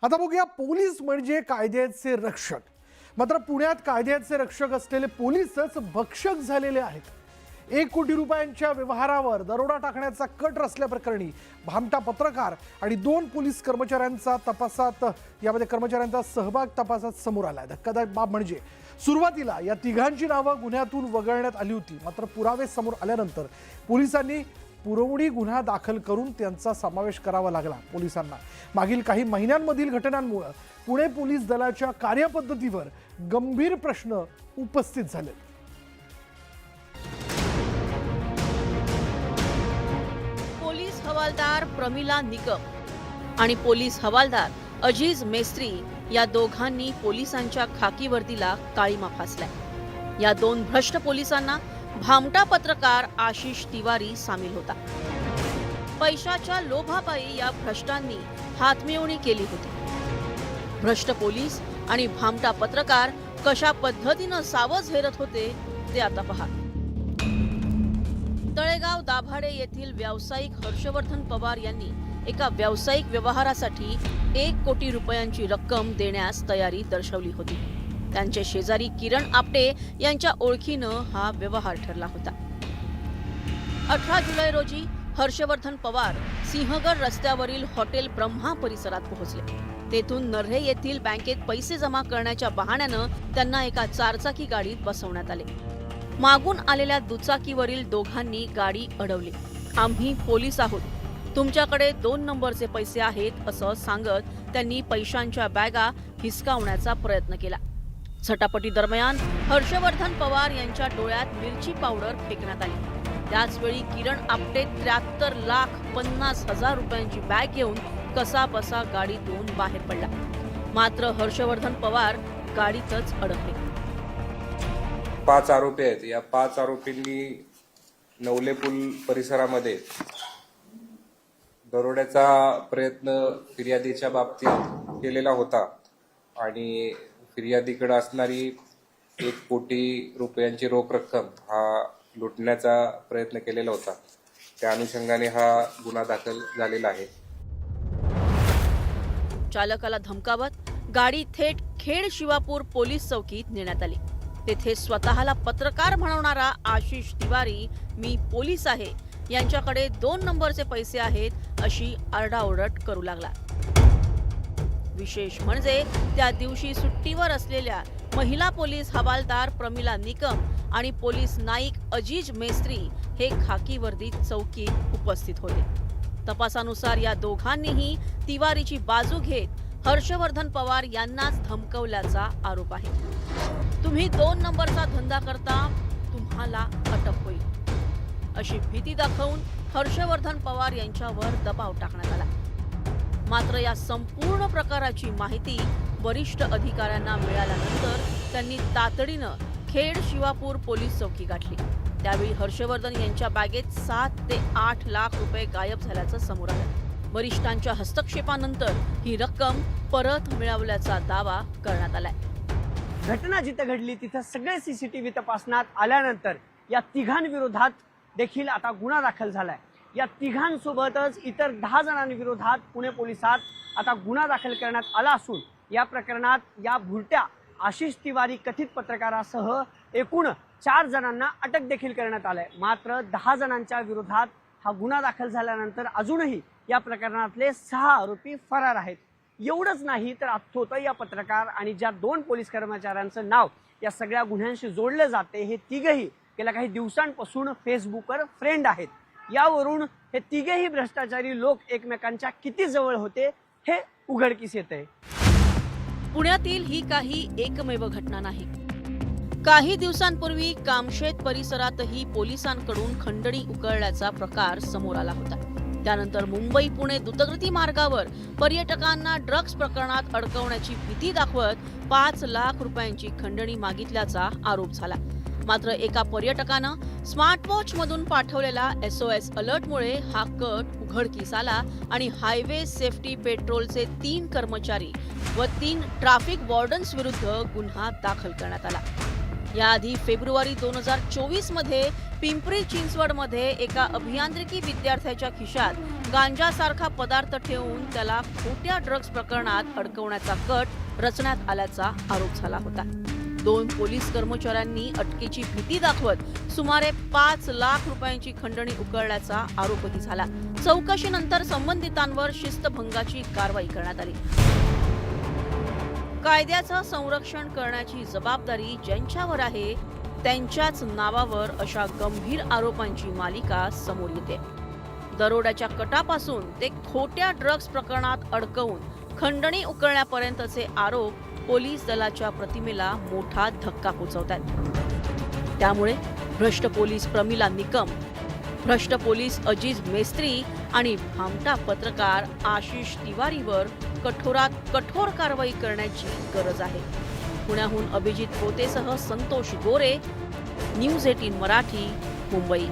आता बघूया, पोलीस म्हणजे कायद्याचे रक्षक. मात्र पुण्यात कायद्याचे रक्षक असलेले पोलीसच भक्षक झालेले आहेत. 1 कोटी रुपयांच्या व्यवहारावर दरोडा टाकण्याचा कट रचल्याप्रकरणी भामटा पत्रकार आणि 2 पोलीस कर्मचाऱ्यांचा सहभाग तपासात समोर आला. धक्कादायक बाब म्हणजे सुरुवातीला या तिघांची नावं गुन्ह्यातून वगळण्यात आली होती. मात्र पुरावे समोर आल्यानंतर पोलिसांनी पुरवणी गुन्हा दाखल करून त्यांचा समावेश करावा लागला. पोलिसांना मागील काही महिन्यांमधील घटनांमुळे पुणे पोलीस दलाच्या कार्यपद्धतीवर गंभीर प्रश्न उपस्थित झाले. पोलीस हवालदार प्रमिला निकम आणि पोलीस हवालदार अजीज मेस्त्री या दोघांनी पोलिसांच्या खाकी वर्दीला काळीमा फासलाय. या 2 भ्रष्ट पोलिसांना भामटा पत्रकार आशिष तिवारी सामील होता. पैशाच्या लोभापायी या भ्रष्टांनी हातमिळवणी केली होती. भ्रष्ट पोलीस आणि भामटा पत्रकार कशा पद्धतीनं सावज हेरत होते ते आता पहा. तळेगाव दाभाडे येथील व्यावसायिक हर्षवर्धन पवार यांनी एका व्यावसायिक व्यवहारासाठी 1 कोटी रुपयांची रक्कम देण्यास तयारी दर्शवली होती. त्यांचे शेजारी किरण आपटे यांच्या ओळखीनं हा व्यवहार ठरला होता. 18 जुलै रोजी हर्षवर्धन पवार सिंहगड रस्त्यावरील हॉटेल ब्रह्मा परिसरात पोहोचले. तेथून नर्हे येथील बँकेत पैसे जमा करण्याच्या बहाण्यानं त्यांना एका 4चाकी गाडीत बसवण्यात आले. मागून आलेल्या दुचाकीवरील दोघांनी गाडी अडवली. आम्ही पोलीस आहोत, तुमच्याकडे 2 नंबरचे पैसे आहेत असं सांगत त्यांनी पैशांच्या बॅगा हिसकावण्याचा प्रयत्न केला. झटापटी दरम्यान हर्षवर्धन पवार यांच्या डोळ्यात मिरची पावडर फेकण्यात आली. त्याचवेळी किरण आपटे 73,50,000 रुपयांची बॅग घेऊन कसाबसा गाडीतून बाहेर पडला. मात्र हर्षवर्धन पवार गाडीतच अडकले. 5 आरोपी आहेत. या 5 आरोपींनी नवले पूल परिसरामध्ये दरोड्याचा प्रयत्न फिर्यादीच्या बाबतीत केलेला होता आणि फिर्यादीकडे असणारी 1 कोटी रुपयांची रोख रक्कम हा लुटण्याचा प्रयत्न केलेला होता. त्या अनुषंगाने हा गुन्हा दाखल झालेला आहे. चालकाला धमकावत गाडी थेट खेड शिवापूर पोलीस चौकीत नेण्यात आली. तेथे स्वतःला पत्रकार म्हणवणारा आशिष तिवारी, मी पोलीस आहे, यांच्याकडे 2 नंबरचे पैसे आहेत अशी आरडाओरड करू लागला. विशेष म्हणजे त्या दिवशी सुट्टीवर असलेल्या महिला पोलीस हवालदार प्रमिला निकम आणि पोलीस नाईक अजीज मेस्त्री हे खाकी वर्दीत चौकीत उपस्थित होते. तपासानुसार या दोघांनीही तिवारीची बाजू घेत हर्षवर्धन पवार यांनाच धमकवल्याचा आरोप आहे. तुम्ही 2 नंबरचा धंदा करता, तुम्हाला अटक होईल अशी भीती दाखवून हर्षवर्धन पवार यांच्यावर दबाव टाकण्यात आला. मात्र या संपूर्ण प्रकाराची माहिती वरिष्ठ अधिकाऱ्यांना मिळाल्यानंतर त्यांनी तातडीनं खेड शिवापूर पोलीस चौकी गाठली. त्यावेळी हर्षवर्धन यांच्या बॅगेत 7 ते 8 लाख रुपये गायब झाल्याचं समोर आलं. वरिष्ठांच्या हस्तक्षेपानंतर ही रक्कम परत मिळवल्याचा दावा करण्यात आलाय. घटना जिथे घडली तिथे सगळे सीसीटीव्ही तपासण्यात आल्यानंतर या तिघांविरोधात देखील आता गुन्हा दाखल झालाय. या तिघांसोबतच इतर 10 जणांविरोधात पुणे पोलिसात आता गुन्हा दाखल करण्यात आला असून या प्रकरणात या भुरट्या आशिष तिवारी कथित पत्रकारासह एकूण 4 जणांना अटक देखील करण्यात आलंय. मात्र 10 जणांच्या विरोधात हा गुन्हा दाखल झाल्यानंतर अजूनही या प्रकरणातले 6 आरोपी फरार आहेत. एवढंच नाही तर अथोत या पत्रकार आणि ज्या 2 पोलीस कर्मचाऱ्यांचं नाव या सगळ्या गुन्ह्यांशी जोडले जाते, हे तिघही गेल्या काही दिवसांपासून फेसबुकवर फ्रेंड आहेत. यावरून हे तिघेही भ्रष्टाचारी लोक एकमेकांच्या किती जवळ होते हे उघडकीस येते. पुण्यातील ही काही एकमेव घटना नाही. काही दिवसांपूर्वी कामशेत परिसरातही पोलिसांकडून खंडणी उकळल्याचा प्रकार समोर आला होता. त्यानंतर मुंबई पुणे द्रुतगती मार्गावर पर्यटकांना ड्रग्ज प्रकरणात अडकवण्याची भीती दाखवत 5 लाख रुपयांची खंडणी मागितल्याचा आरोप झाला. मात्र एका पर्यटकानं स्मार्टवॉच मधून पाठवलेला SOS अलर्टमुळे हा कट उघडकीस आला आणि हायवे सेफ्टी पेट्रोलचे 3 कर्मचारी व 3 ट्रॅफिक वॉर्डन्स विरुद्ध गुन्हा दाखल करण्यात आला. याआधी फेब्रुवारी 2024 मध्ये पिंपरी चिंचवड मध्ये एका अभियांत्रिकी विद्यार्थ्याच्या खिशात गांजासारखा पदार्थ ठेवून त्याला खोट्या ड्रग्ज प्रकरणात अडकवण्याचा कट रचण्यात आल्याचा आरोप झाला होता. 2 पोलीस कर्मचाऱ्यांनी अटकेची भीती दाखवत सुमारे 5 लाख रुपयांची खंडणी उकळल्याचा आरोपही झाला. चौकशीनंतर संबंधितांवर शिस्तभंगाची कारवाई करण्यात आली. कायद्याचं संरक्षण करण्याची जबाबदारी ज्यांच्यावर आहे त्यांच्याच नावावर अशा गंभीर आरोपांची मालिका समोर येते. दरोड्याच्या कटापासून ते खोट्या ड्रग्ज प्रकरणात अडकवून खंडणी उकळण्यापर्यंतचे आरोप पोलीस दलाच्या प्रतिमेला मोठा धक्का पोहोचवतात. त्यामुळे भ्रष्ट पोलीस प्रमिला निकम, भ्रष्ट पोलीस अजीज मेस्त्री आणि भामटा पत्रकार आशिष तिवारीवर कठोरात कठोर कारवाई करण्याची गरज आहे. पुण्याहून अभिजित पोतेसह संतोष गोरे, न्यूज 18 मराठी, मुंबई.